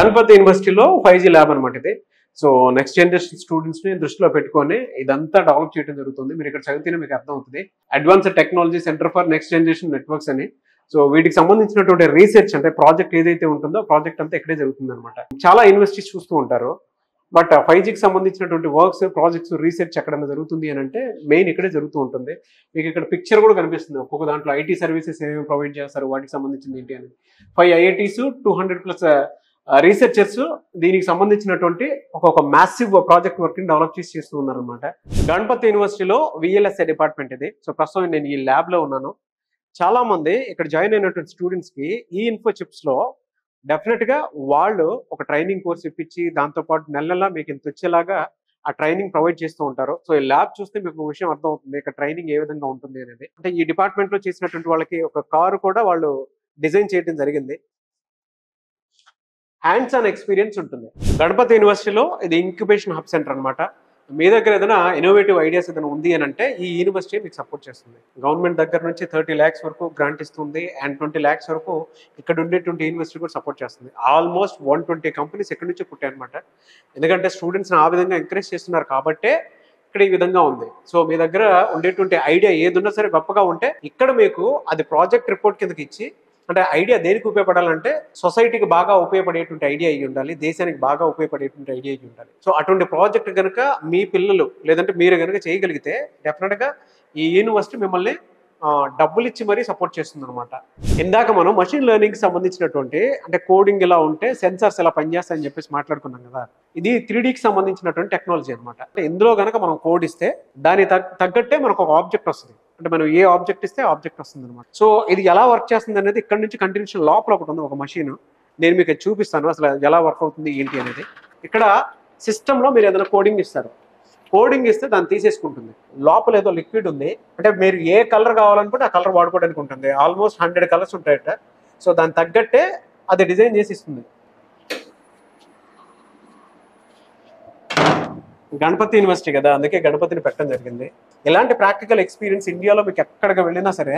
గణపతి యూనివర్సిటీలో 5G lab అనమాట ఇది. సో నెక్స్ట్ జనరేషన్ స్టూడెంట్స్ ని దృష్టిలో పెట్టుకొని ఇదంతా డెవలప్ చేయడం జరుగుతుంది. మీరు ఇక్కడ చదివితేనే మీకు అర్థం అవుతుంది. Advanced technology centre for next generation networks అని. సో వీటికి సంబంధించినటువంటి రీసెర్చ్ అంటే ప్రాజెక్ట్ ఏదైతే ఉంటుందో ప్రాజెక్ట్ అంతా ఇక్కడే జరుగుతుంది అనమాట. చాలా యూనివర్సిటీస్ చూస్తూ ఉంటారు. బట్ 5Gకి సంబంధించినటువంటి వర్క్స్, ప్రాజెక్ట్స్, రీసెర్చ్ ఎక్కడైనా జరుగుతుంది అని అంటే మెయిన్ ఇక్కడే జరుగుతూ ఉంటుంది. మీకు ఇక్కడ పిక్చర్ కూడా కనిపిస్తుంది. ఒక్కొక్క దాంట్లో ఐటీ సర్వీసెస్ ఏమేమి ప్రొవైడ్ చేస్తారు, వాటికి సంబంధించింది ఏంటి అని. 5 IITs 200+ రీసెర్చర్స్ దీనికి సంబంధించినటువంటి ఒక మ్యాసివ్ ప్రాజెక్ట్ వర్క్ ని డెవలప్ చేస్తూ ఉన్నారు అనమాట. గణపతి యూనివర్సిటీలో VLSI డిపార్ట్మెంట్ ఇది. సో ప్రస్తుతం నేను ఈ ల్యాబ్ లో ఉన్నాను. చాలా మంది ఇక్కడ జాయిన్ అయినటువంటి స్టూడెంట్స్ కి ఈ ఇన్ఫో చిప్స్ లో డెఫినెట్ గా వాళ్ళు ఒక ట్రైనింగ్ కోర్స్ ఇప్పించి దాంతో పాటు నెలలా మీకు ఇంత వచ్చేలాగా ఆ ట్రైనింగ్ ప్రొవైడ్ చేస్తూ ఉంటారు. సో ఈ ల్యాబ్ చూస్తే మీకు ఒక విషయం అర్థం అవుతుంది ఇక్కడ ట్రైనింగ్ ఏ విధంగా ఉంటుంది అనేది. అంటే ఈ డిపార్ట్మెంట్ లో చేసినటువంటి వాళ్ళకి ఒక కారు కూడా వాళ్ళు డిజైన్ చేయడం జరిగింది. హ్యాండ్స్ ఆన్ ఎక్స్పీరియన్స్ ఉంటుంది. గణపతి యూనివర్సిటీలో ఇది ఇంక్యుబేషన్ హబ్ సెంటర్ అనమాట. మీ దగ్గర ఏదైనా ఇన్నోవేటివ్ ఐడియాస్ ఏదైనా ఉంది అని అంటే ఈ యూనివర్సిటీ మీకు సపోర్ట్ చేస్తుంది. గవర్నమెంట్ దగ్గర నుంచి 30 lakhs వరకు గ్రాంట్ ఇస్తుంది అండ్ 20 lakhs వరకు ఇక్కడ ఉండేటువంటి యూనివర్సిటీ కూడా సపోర్ట్ చేస్తుంది. ఆల్మోస్ట్ 120 కంపెనీస్ ఇక్కడ నుంచి పుట్టాయి అనమాట. ఎందుకంటే స్టూడెంట్స్ని ఆ విధంగా ఎంకరేజ్ చేస్తున్నారు కాబట్టే ఇక్కడ ఈ విధంగా ఉంది. సో మీ దగ్గర ఉండేటువంటి ఐడియా ఏది ఉన్నా సరే గొప్పగా ఉంటే ఇక్కడ మీకు అది ప్రాజెక్ట్ రిపోర్ట్ కిందకి ఇచ్చి, అంటే ఐడియా దేనికి ఉపయోగపడాలంటే సొసైటీకి బాగా ఉపయోగపడేటువంటి ఐడియా అయ్యి ఉండాలి, దేశానికి బాగా ఉపయోగపడేటువంటి ఐడియా అయ్యి ఉండాలి. సో అటువంటి ప్రాజెక్ట్ కనుక మీ పిల్లలు లేదంటే మీరు కనుక చేయగలిగితే డెఫినెట్గా ఈ యూనివర్సిటీ మిమ్మల్ని డబ్బులు ఇచ్చి మరీ సపోర్ట్ చేస్తుంది అనమాట. ఇందాక మనం మషిన్ లెర్నింగ్కి సంబంధించినటువంటి అంటే కోడింగ్ ఇలా ఉంటే సెన్సార్స్ ఎలా పనిచేస్తాయని చెప్పేసి మాట్లాడుకున్నాం కదా. ఇది 3Dకి సంబంధించినటువంటి టెక్నాలజీ అనమాట. ఇందులో కనుక మనం కోడ్ ఇస్తే దాని తగ్గట్టే మనకు ఒక ఆబ్జెక్ట్ వస్తుంది. అంటే మనం ఏ ఆబ్జెక్ట్ ఇస్తే ఆబ్జెక్ట్ వస్తుంది అనమాట. సో ఇది ఎలా వర్క్ చేస్తుంది అనేది ఇక్కడ నుంచి కంటిన్యూషన్ లోపల ఒకటి ఉంది, ఒక మషీన్. నేను మీకు చూపిస్తాను అసలు ఎలా వర్క్ అవుతుంది ఏంటి అనేది. ఇక్కడ సిస్టంలో మీరు ఏదైనా కోడింగ్ ఇస్తారు, కోడింగ్ ఇస్తే దాన్ని తీసేసుకుంటుంది. లోపల ఏదో లిక్విడ్ ఉంది, అంటే మీరు ఏ కలర్ కావాలనుకుంటే ఆ కలర్ వాడుకోవడానికి ఉంటుంది. ఆల్మోస్ట్ 100 కలర్స్ ఉంటాయట. సో దాని తగ్గట్టే అది డిజైన్ చేసి ఇస్తుంది. గణపతి యూనివర్సిటీ కదా, అందుకే గణపతిని పెట్టడం జరిగింది. ఇలాంటి ప్రాక్టికల్ ఎక్స్పీరియన్స్ ఇండియాలో మీకు ఎక్కడికి వెళ్ళినా సరే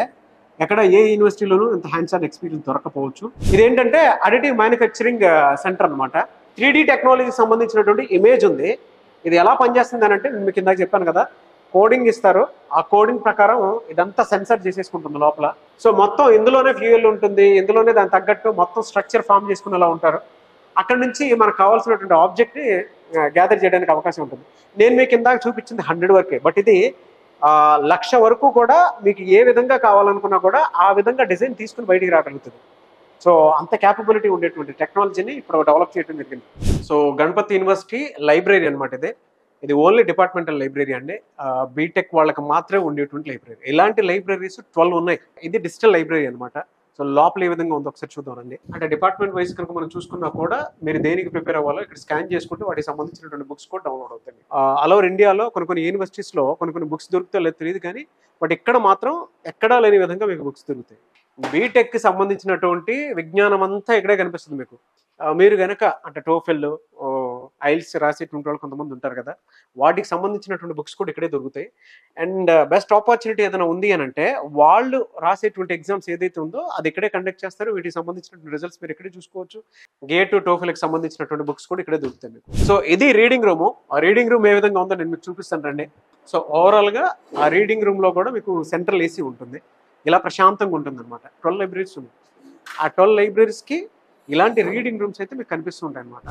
ఎక్కడ ఏ యూనివర్సిటీలోనూ ఇంత హ్యాండ్స్ ఆన్ ఎక్స్పీరియన్స్ దొరకపోవచ్చు. ఇదేంటంటే అడిటివ్ మ్యానుఫ్యాక్చరింగ్ సెంటర్ అనమాట. 3D టెక్నాలజీకి సంబంధించినటువంటి ఇమేజ్ ఉంది. ఇది ఎలా పనిచేస్తుంది అని అంటే నేను మీకు ఇందాక చెప్పాను కదా, కోడింగ్ ఇస్తారు, ఆ కోడింగ్ ప్రకారం ఇదంతా సెన్సర్ చేసేసుకుంటుంది లోపల. సో మొత్తం ఇందులోనే ఫ్యూయల్ ఉంటుంది, ఇందులోనే దాని తగ్గట్టు మొత్తం స్ట్రక్చర్ ఫామ్ చేసుకునేలా ఉంటారు. అక్కడ నుంచి మనకు కావాల్సినటువంటి ఆబ్జెక్ట్ని గ్యాదర్ చేయడానికి అవకాశం ఉంటుంది. నేను మీకు ఇందాక చూపించింది 100 వరకే, బట్ ఇది 1,00,000 వరకు కూడా మీకు ఏ విధంగా కావాలనుకున్నా కూడా ఆ విధంగా డిజైన్ తీసుకుని బయటికి రాగలుగుతుంది. సో అంత క్యాపబిలిటీ ఉండేటువంటి టెక్నాలజీని ఇప్పుడు డెవలప్ చేయడం జరిగింది. సో గణపతి యూనివర్సిటీ లైబ్రరీ అనమాట ఇది ఓన్లీ డిపార్ట్మెంటల్ లైబ్రరీ అండి. బీటెక్ వాళ్ళకి మాత్రమే ఉండేటువంటి లైబ్రరీ. ఇలాంటి లైబ్రరీస్ 12 ఉన్నాయి. ఇది డిజిటల్ లైబ్రరీ అనమాట. సో లోపల ఏ విధంగా ఉందో ఒకసారి చూద్దామండి. అంటే డిపార్ట్మెంట్ వైజ్ కనుక మనం చూసుకున్నా కూడా మీరు దేనికి ప్రిపేర్ అవ్వాలో ఇక్కడ స్కాన్ చేసుకుంటే వాటికి సంబంధించినటువంటి బుక్స్ కూడా డౌన్లోడ్ అవుతాయి. అలవర్ ఇండియాలో కొన్ని యూనివర్సిటీస్లో కొన్ని బుక్స్ దొరుకుతాయో లేదు తెలియదు, కానీ బట్ ఇక్కడ మాత్రం ఎక్కడా లేని విధంగా మీకు బుక్స్ దొరుకుతాయి. బీటెక్కి సంబంధించినటువంటి విజ్ఞానం అంతా ఇక్కడే కనిపిస్తుంది మీకు. మీరు కనుక అంటే టోఫెల్, ఐల్స్ రాసేటువంటి వాళ్ళు కొంతమంది ఉంటారు కదా, వాటికి సంబంధించినటువంటి బుక్స్ కూడా ఇక్కడే దొరుకుతాయి. అండ్ బెస్ట్ ఆపర్చునిటీ ఏదైనా ఉంది అని అంటే వాళ్ళు రాసేటువంటి ఎగ్జామ్స్ ఏదైతే ఉందో అది ఇక్కడే కండక్ట్ చేస్తారు. వీటికి సంబంధించినటువంటి రిజల్ట్స్ మీరు ఇక్కడే చూసుకోవచ్చు. గేట్ టోఫెల్కి సంబంధించినటువంటి బుక్స్ కూడా ఇక్కడే దొరుకుతాయి మీకు. సో ఇది రీడింగ్ రూము. ఆ రీడింగ్ రూమ్ ఏ విధంగా ఉందో నేను మీకు చూపిస్తాను రండి. సో ఓవరాల్గా ఆ రీడింగ్ రూమ్లో కూడా మీకు సెంట్రల్ AC ఉంటుంది. ఇలా ప్రశాంతంగా ఉంటుంది అనమాట. 12 లైబ్రరీస్ ఉన్నాయి. ఆ 12 లైబ్రరీస్కి ఇలాంటి రీడింగ్ రూమ్స్ అయితే మీకు కనిపిస్తుంటాయి అనమాట.